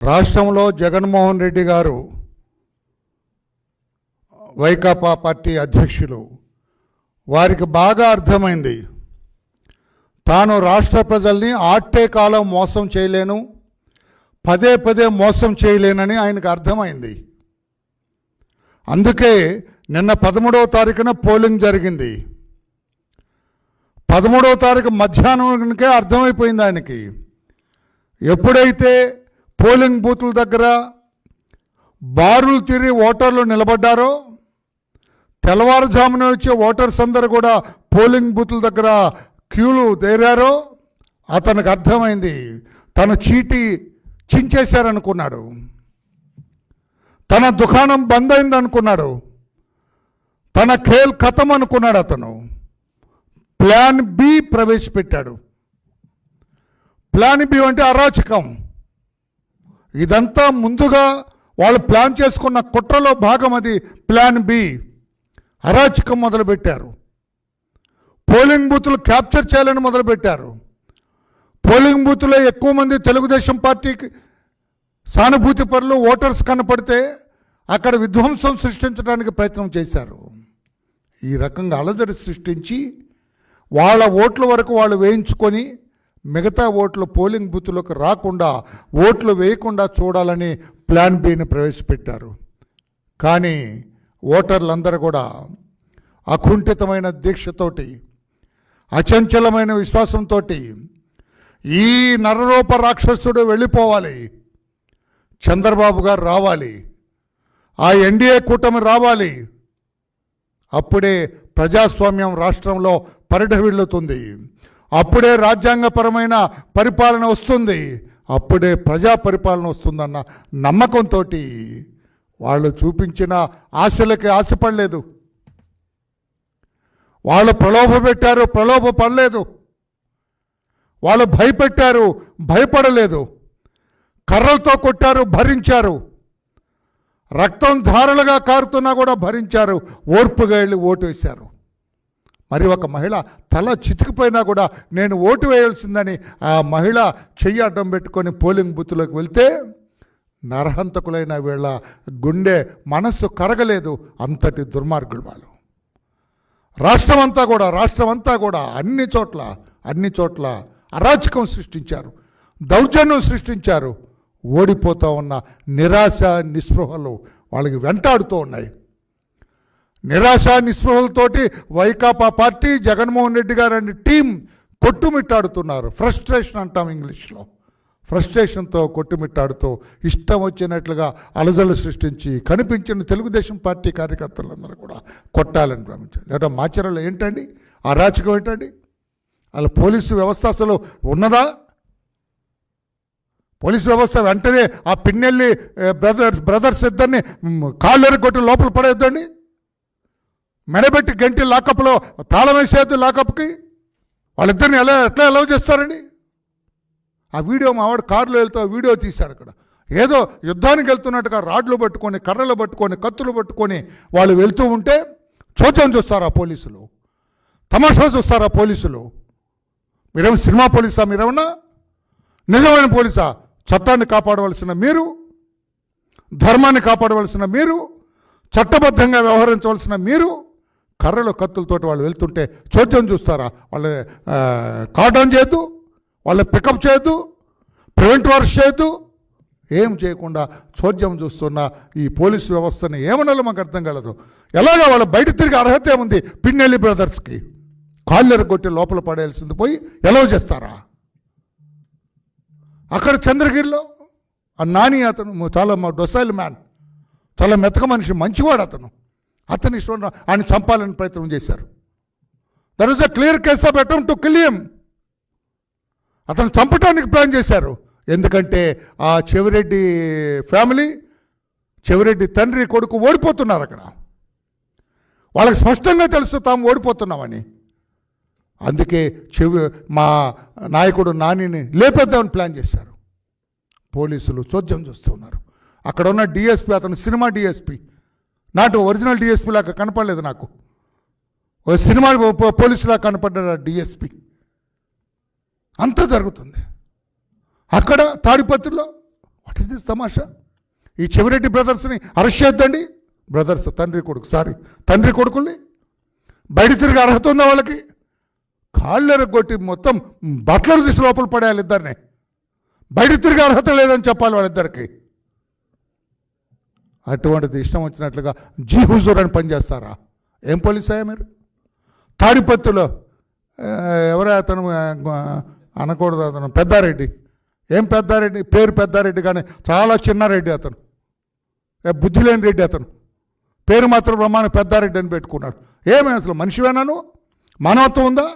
రాష్ట్రంలో జగన్మోహన్ రెడ్డి గారు వైకాపా పార్టీ అధ్యక్షులు, వారికి బాగా అర్థమైంది తాను రాష్ట్ర ప్రజల్ని ఆట్టే కాలం మోసం చేయలేను, పదే పదే మోసం చేయలేనని ఆయనకు అర్థమైంది. అందుకే నిన్న 13వ తారీఖున పోలింగ్ జరిగింది. 13వ తారీఖు మధ్యాహ్నానికే అర్థమైపోయింది ఆయనకి. ఎప్పుడైతే పోలింగ్ బూతుల దగ్గర బారులు తిరిగి ఓటర్లు నిలబడ్డారో, తెల్లవారుజామున వచ్చే ఓటర్స్ అందరూ కూడా పోలింగ్ బూతుల దగ్గర క్యూలు తేరారో, అతనికి అర్థమైంది తన చీటీ చించేశారనుకున్నాడు, తన దుకాణం బంద్ అయింది అనుకున్నాడు, తన ఖేల్ ఖతం అనుకున్నాడు. అతను ప్లాన్ బి ప్రవేశపెట్టాడు. ప్లాన్ బి అంటే అరాచకం. ఇదంతా ముందుగా వాళ్ళు ప్లాన్ చేసుకున్న కుట్రలో భాగం. అది ప్లాన్ బి. అరాచకం మొదలుపెట్టారు. పోలింగ్ బూతులు క్యాప్చర్ చేయాలని మొదలుపెట్టారు. పోలింగ్ బూత్లో ఎక్కువ మంది తెలుగుదేశం పార్టీకి సానుభూతి పరులు ఓటర్స్ కనపడితే అక్కడ విధ్వంసం సృష్టించడానికి ప్రయత్నం చేశారు. ఈ రకంగా అలజడి సృష్టించి వాళ్ళ ఓట్ల వరకు వాళ్ళు వేయించుకొని మిగతా ఓట్లు పోలింగ్ బూత్లోకి రాకుండా, ఓట్లు వేయకుండా చూడాలని ప్లాన్ బిని ప్రవేశపెట్టారు. కానీ ఓటర్లందరూ కూడా అకుంఠితమైన దీక్షతోటి, అచంచలమైన విశ్వాసంతో ఈ నరరూప రాక్షసుడు వెళ్ళిపోవాలి, చంద్రబాబు గారు రావాలి, ఆ ఎన్డీఏ కూటమి రావాలి, అప్పుడే ప్రజాస్వామ్యం రాష్ట్రంలో పరిఢవిల్లుతుంది, అప్పుడే రాజ్యాంగపరమైన పరిపాలన వస్తుంది, అప్పుడే ప్రజా పరిపాలన వస్తుందన్న నమ్మకంతో వాళ్ళు చూపించిన ఆశలకి ఆశపడలేదు. వాళ్ళు ప్రలోభ పెట్టారు, ప్రలోభ పడలేదు. వాళ్ళు భయపెట్టారు, భయపడలేదు. కర్రలతో కొట్టారు, భరించారు. రక్తం ధారలుగా కారుతున్నా కూడా భరించారు. ఓర్పుగా వెళ్ళి ఓటు వేశారు. మరి ఒక మహిళ తల చితికిపోయినా కూడా నేను ఓటు వేయాల్సిందని ఆ మహిళ చెయ్యి అడ్డం పెట్టుకొని పోలింగ్ బూత్లోకి వెళ్తే నరహంతకులైన వీళ్ళ గుండె మనస్సు కరగలేదు. అంతటి దుర్మార్గులు వాళ్ళు. రాష్ట్రమంతా కూడా అన్ని చోట్ల అరాచకం సృష్టించారు, దౌర్జన్యం సృష్టించారు. ఓడిపోతూ ఉన్న నిరాశ నిస్పృహలు వాళ్ళకి వెంటాడుతూ ఉన్నాయి. నిరాశ నిస్పృహలతోటి వైకాపా పార్టీ, జగన్మోహన్ రెడ్డి గారు అనే టీం కొట్టుమిట్టాడుతున్నారు. ఫ్రస్ట్రేషన్ అంటాం ఇంగ్లీష్లో. ఫ్రస్ట్రేషన్తో కొట్టుమిట్టాడుతూ ఇష్టం వచ్చినట్లుగా అలజలు సృష్టించి కనిపించిన తెలుగుదేశం పార్టీ కార్యకర్తలందరూ కూడా కొట్టాలని భ్రమించారు. లేదా మాచర్యలో ఏంటండి అరాచకం ఏంటండి? అలా పోలీసు వ్యవస్థ అసలు ఉన్నదా? పోలీసు వ్యవస్థ వెంటనే ఆ పిన్నెల్లి బ్రదర్స్ ఇద్దరిని కాళ్ళెర కొట్టి లోపల పడేద్దండి, మెడబెట్టి గంటి లాకప్లో తాళం వేసేద్దు లాకప్కి. వాళ్ళిద్దరిని ఎట్లా అలౌ చేస్తారండి? ఆ వీడియో మా వాడు కారులో వెళ్తూ వీడియో తీశాడు. అక్కడ ఏదో యుద్ధానికి వెళ్తున్నట్టుగా రాడ్లు పట్టుకొని, కర్రలు పట్టుకొని, కత్తులు పట్టుకొని వాళ్ళు వెళ్తూ ఉంటే చోద్యం చూస్తారా పోలీసులు? తమాషా చూస్తారా పోలీసులు? మీరేమో సినిమా పోలీసా? మీరేమన్నా నిజమైన పోలీసా? చట్టాన్ని కాపాడవలసిన మీరు, ధర్మాన్ని కాపాడవలసిన మీరు, చట్టబద్ధంగా వ్యవహరించవలసిన మీరు కర్రలు కత్తులతోటి వాళ్ళు వెళ్తుంటే చోద్యం చూస్తారా? వాళ్ళ కార్డన్ చేయొద్దు, వాళ్ళని పికప్ చేయొద్దు, ప్రివెంట్ వర్క్ చేయొద్దు, ఏం చేయకుండా చోద్యం చూస్తున్న ఈ పోలీసు వ్యవస్థని ఏమనాలో మాకు అర్థం కాలేదు. ఎలాగా వాళ్ళు బయట తిరిగి అర్హత ఏముంది? పిన్నెల్లి బ్రదర్స్కి కాళ్ళెర కొట్టి లోపల పడేయాల్సింది పోయి ఎలవ్ చేస్తారా? అక్కడ చంద్రగిరిలో ఆ నాని, అతను చాలా డొసైల్ మ్యాన్, చాలా మెతక మనిషి, మంచివాడు అతను ఇష్టం ఆయన చంపాలని ప్రయత్నం చేశారు. That was a clear case of attempt to kill him. అతను చంపడానికి ప్లాన్ చేశారు. ఎందుకంటే ఆ చెవిరెడ్డి ఫ్యామిలీ, చెవిరెడ్డి తండ్రి కొడుకు ఓడిపోతున్నారు అక్కడ. వాళ్ళకి స్పష్టంగా తెలుసు తాము ఓడిపోతున్నామని. అందుకే మా నాయకుడు నానిని లేపేద్దామని ప్లాన్ చేశారు. పోలీసులు చోద్యం చూస్తున్నారు. అక్కడ ఉన్న డిఎస్పీ, అతను సినిమా డిఎస్పీ, నాటు ఒరిజినల్ డిఎస్పీ లాగా కనపడలేదు నాకు. ఒక సినిమా పోలీసులా కనపడ్డాడు డిఎస్పీ. అంతా జరుగుతుంది అక్కడ తాడిపత్రిలో. వాట్ ఇస్ దిస్ తమాషా? ఈ చెవిరెడ్డి బ్రదర్స్ని అరెస్ట్ చేద్దండి. బ్రదర్స్ తండ్రి కొడుకుల్ని బయట తిరిగి అర్హత ఉందా వాళ్ళకి? కాళ్ళెరగొట్టి మొత్తం బట్టలు తీసి లోపల పడేయాలి ఇద్దరిని. బయట తిరిగి అర్హత లేదని చెప్పాలి వాళ్ళిద్దరికి. అటువంటిది ఇష్టం వచ్చినట్లుగా జీ హుజూర్ అని పనిచేస్తారా? ఏం పోలీస్ అయ్యా మీరు? తాడిపత్రిలో ఎవరే అతను, అనకూడదు, అతను పెద్దారెడ్డి. ఏం పెద్దారెడ్డి? పేరు పెద్దారెడ్డి కానీ చాలా చిన్నారెడ్డి అతను, బుద్ధి లేని రెడ్డి అతను. పేరు మాత్రం బ్రహ్మాండ పెద్దారెడ్డి అని పెట్టుకున్నాడు. ఏమైనా అసలు మనిషివేనాను? మానవత్వం ఉందా?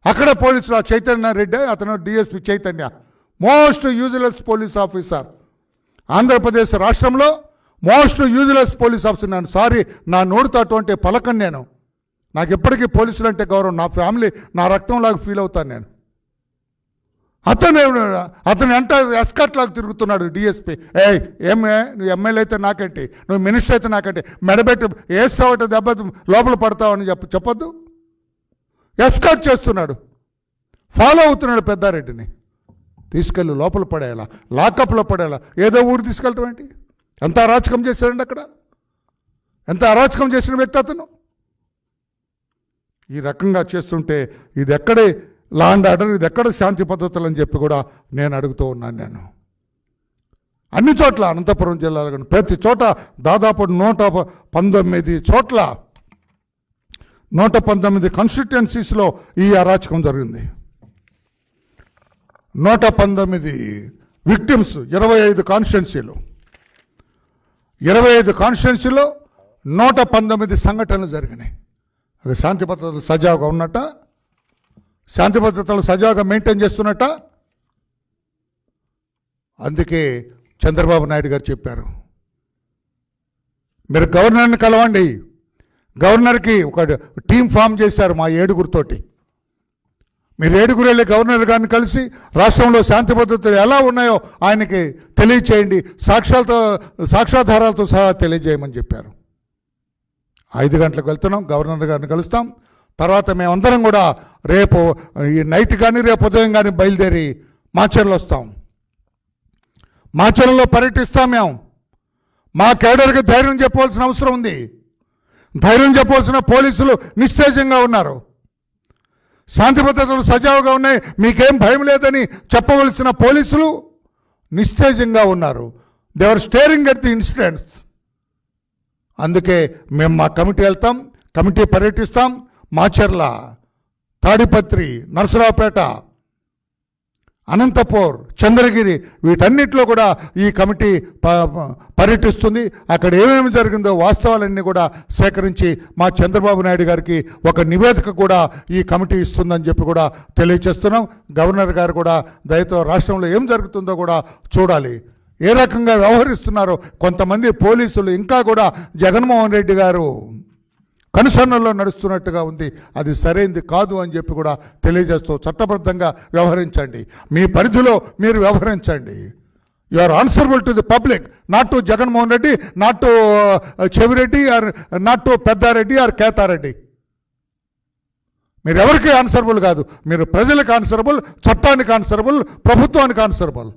అక్కడ పోలీసులు చైతన్య రెడ్డి, అతను DSP Chaitanya, most useless police officer. Andhra Pradesh రాష్ట్రంలో మోస్ట్ యూజ్లెస్ పోలీస్ ఆఫీసర్. నేను సారీ, నా నోటితో అటువంటి పలకను నేను. నాకు ఎప్పటికీ పోలీసులు అంటే గౌరవం. నా ఫ్యామిలీ నా రక్తంలాగా ఫీల్ అవుతాను నేను. అతను ఎంత ఎస్కట్ లాగా తిరుగుతున్నాడు డిఎస్పీ. నువ్వు ఎమ్మెల్యే అయితే నాకేంటి, నువ్వు మినిస్టర్ అయితే నాకేంటి, మెడబెట్టి వేస్తావట దెబ్బ లోపల పడతావని చెప్పొద్దు. ఎస్కట్ చేస్తున్నాడు, ఫాలో అవుతున్నాడు పెద్దారెడ్డిని. తీసుకెళ్ళి లోపల పడేయాలా, లాకప్లో పడేయాలా, ఏదో ఊరు తీసుకెళ్ళటం ఏంటి? ఎంత అరాచకం చేశాడండి అక్కడ, ఎంత అరాచకం చేసిన వ్యక్తి అతను. ఈ రకంగా చేస్తుంటే ఇది ఎక్కడే లా అండ్ ఆర్డర్, ఇది ఎక్కడ శాంతి పద్ధతులు అని చెప్పి కూడా నేను అడుగుతూ ఉన్నాను. నేను అన్ని చోట్ల, అనంతపురం జిల్లాలో కానీ ప్రతి చోట దాదాపు 119 చోట్ల 119 కాన్స్టిట్యుయెన్సీస్లో ఈ అరాచకం జరిగింది. 119 విక్టిమ్స్, 25 కాన్స్టిట్యుయెన్సీలు, 25 కాన్స్టిట్యుయెన్సీలో 119 సంఘటనలు జరిగినాయి. అది శాంతి భద్రతలు సజావుగా ఉన్నట్ట, శాంతి భద్రతలు సజావుగా మెయింటైన్ చేస్తున్నట్ట. అందుకే చంద్రబాబు నాయుడు గారు చెప్పారు, మీరు గవర్నర్ని కలవండి. గవర్నర్కి ఒక టీం ఫామ్ చేశారు మా 7గురితోటి. మీరు 7గురు వెళ్ళి గవర్నర్ గారిని కలిసి రాష్ట్రంలో శాంతి భద్రతలు ఎలా ఉన్నాయో ఆయనకి తెలియచేయండి, సాక్ష్యాధారాలతో సహా తెలియజేయమని చెప్పారు. 5 గంటలకు వెళ్తున్నాం, గవర్నర్ గారిని కలుస్తాం. తర్వాత మేమందరం కూడా రేపు ఈ నైట్ కానీ రేపు ఉదయం కానీ బయలుదేరి మాచర్లు వస్తాం. మాచర్లలో పర్యటిస్తాం. మేము మా కేడర్కి ధైర్యం చెప్పవలసిన అవసరం ఉంది. ధైర్యం చెప్పవలసిన పోలీసులు నిస్తేజంగా ఉన్నారు. శాంతి భద్రతలు సజావుగా ఉన్నాయి, మీకేం భయం లేదని చెప్పవలసిన పోలీసులు నిస్తేజంగా ఉన్నారు. They are staring at the incidents. అందుకే మేము మా కమిటీ వెళ్తాం, కమిటీ పర్యటిస్తాం. మాచర్ల, తాడిపత్రి, నరసరావుపేట, అనంతపూర్, చంద్రగిరి వీటన్నిటిలో కూడా ఈ కమిటీ పర్యటిస్తుంది. అక్కడ ఏమేమి జరిగిందో వాస్తవాలన్నీ కూడా సేకరించి మా చంద్రబాబు నాయుడు గారికి ఒక నివేదిక కూడా ఈ కమిటీ ఇస్తుందని చెప్పి కూడా తెలియజేస్తున్నాం. గవర్నర్ గారు కూడా దయతో రాష్ట్రంలో ఏం జరుగుతుందో కూడా చూడాలి, ఏ రకంగా వ్యవహరిస్తున్నారో. కొంతమంది పోలీసులు ఇంకా కూడా జగన్మోహన్ రెడ్డి గారు కనుసన్నల్లో నడుస్తున్నట్టుగా ఉంది. అది సరైనది కాదు అని చెప్పి కూడా తెలియజేస్తూ చట్టబద్ధంగా వ్యవహరించండి, మీ పరిధిలో మీరు వ్యవహరించండి. You are answerable to the public, not to Jaganmohan Reddy, not to Chevireddy, or not to Peddareddy or Kethareddy. మీరు ఎవరికి ఆన్సరబుల్ కాదు, మీరు ప్రజలకు ఆన్సరబుల్, చట్టానికి ఆన్సరబుల్, ప్రభుత్వానికి ఆన్సరబుల్.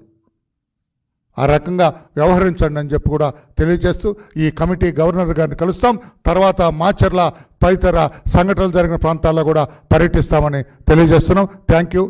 ఆ రకంగా వ్యవహరించండి అని చెప్పి కూడా తెలియజేస్తూ ఈ కమిటీ గవర్నర్ గారిని కలుస్తాం. తర్వాత మాచర్ల తదితర సంఘటనలు జరిగిన ప్రాంతాల్లో కూడా పర్యటిస్తామని తెలియజేస్తున్నాం. Thank you.